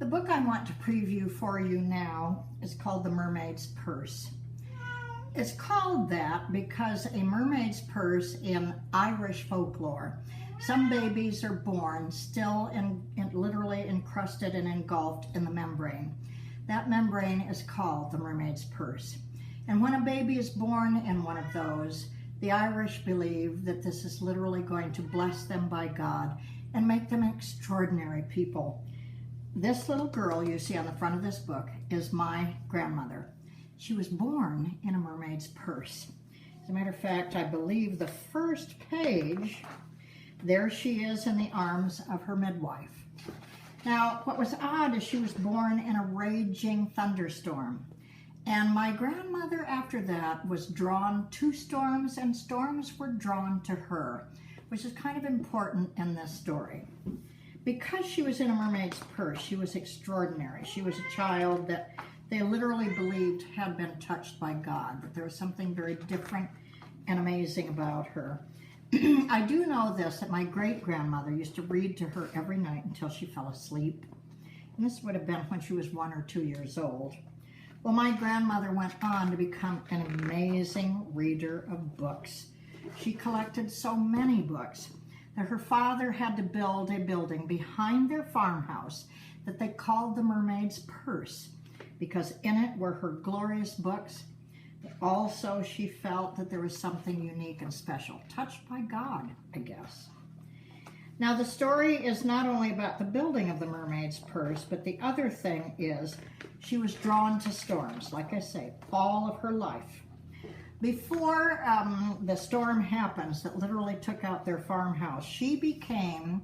The book I want to preview for you now is called The Mermaid's Purse. It's called that because a mermaid's purse in Irish folklore, some babies are born still literally encrusted and engulfed in the membrane. That membrane is called the mermaid's purse. And when a baby is born in one of those, the Irish believe that this is literally going to bless them by God and make them extraordinary people. This little girl you see on the front of this book is my grandmother. She was born in a mermaid's purse. As a matter of fact, I believe the first page, there she is in the arms of her midwife. Now, what was odd is she was born in a raging thunderstorm. And my grandmother, after that, was drawn to storms, and storms were drawn to her, which is kind of important in this story. Because she was in a mermaid's purse, she was extraordinary. She was a child that they literally believed had been touched by God, that there was something very different and amazing about her. I do know this, that my great-grandmother used to read to her every night until she fell asleep. And this would have been when she was 1 or 2 years old. Well, my grandmother went on to become an amazing reader of books. She collected so many books that her father had to build a building behind their farmhouse that they called the Mermaid's Purse, because in it were her glorious books. Also, she felt that there was something unique and special, touched by God, I guess. Now, the story is not only about the building of the Mermaid's Purse, but the other thing is she was drawn to storms, like I say, all of her life. Before the storm happens that literally took out their farmhouse, she became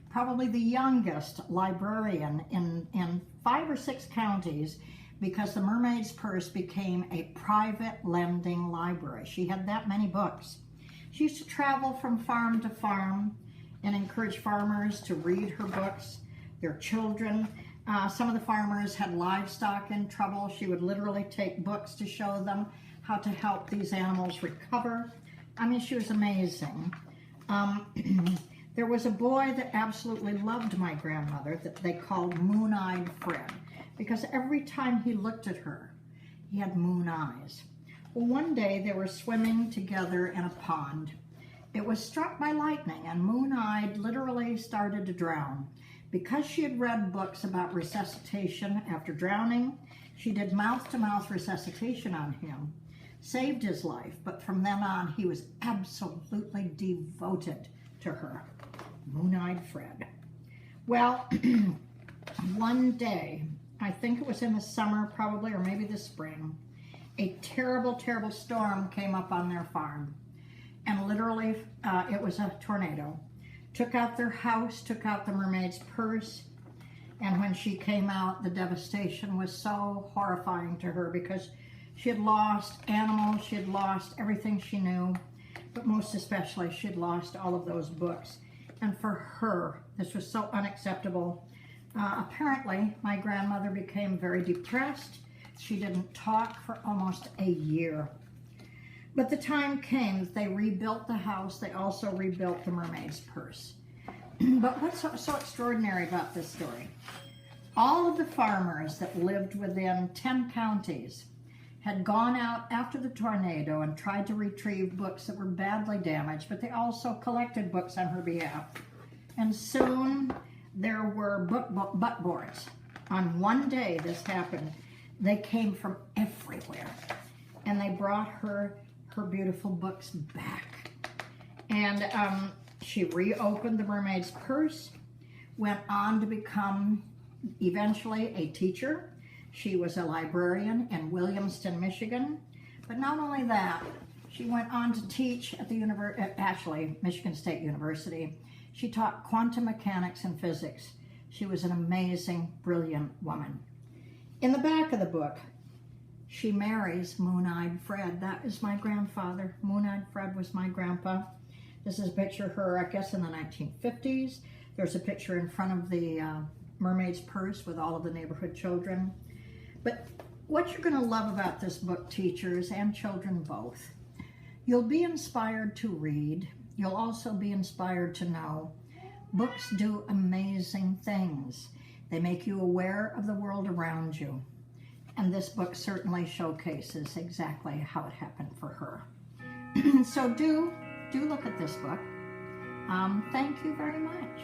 probably the youngest librarian in 5 or 6 counties, because the Mermaid's Purse became a private lending library. She had that many books. She used to travel from farm to farm and encourage farmers to read her books, their children. Some of the farmers had livestock in trouble. She would literally take books to show them how to help these animals recover. I mean, she was amazing. There was a boy that absolutely loved my grandmother that they called Moon-Eyed Fred, because every time he looked at her, he had moon eyes. Well, one day they were swimming together in a pond. It was struck by lightning, and Moon-Eyed literally started to drown. Because she had read books about resuscitation after drowning, she did mouth-to-mouth resuscitation on him, saved his life, but from then on, he was absolutely devoted to her. Moon-Eyed Fred. Well, one day, I think it was in the summer probably, or maybe the spring, a terrible, terrible storm came up on their farm. And literally, it was a tornado. Took out their house, took out the mermaid's purse, and when she came out, the devastation was so horrifying to her because she had lost animals, she had lost everything she knew, but most especially, she had lost all of those books. And for her, this was so unacceptable. Apparently, my grandmother became very depressed. She didn't talk for almost a year. But the time came, they rebuilt the house. They also rebuilt the Mermaid's Purse. But what's so extraordinary about this story? All of the farmers that lived within 10 counties had gone out after the tornado and tried to retrieve books that were badly damaged, but they also collected books on her behalf. And soon there were buckboards. On one day this happened. They came from everywhere, and they brought her beautiful books back. And she reopened the Mermaid's Purse, went on to become eventually a teacher. She was a librarian in Williamston, Michigan. But not only that, she went on to teach at the Michigan State University. She taught quantum mechanics and physics. She was an amazing, brilliant woman. In the back of the book, she marries Moon-Eyed Fred. That is my grandfather. Moon-Eyed Fred was my grandpa. This is a picture of her, I guess, in the 1950s. There's a picture in front of the Mermaid's Purse with all of the neighborhood children. But what you're going to love about this book, teachers and children both, you'll be inspired to read. You'll also be inspired to know books do amazing things. They make you aware of the world around you. And this book certainly showcases exactly how it happened for her. So do look at this book. Thank you very much.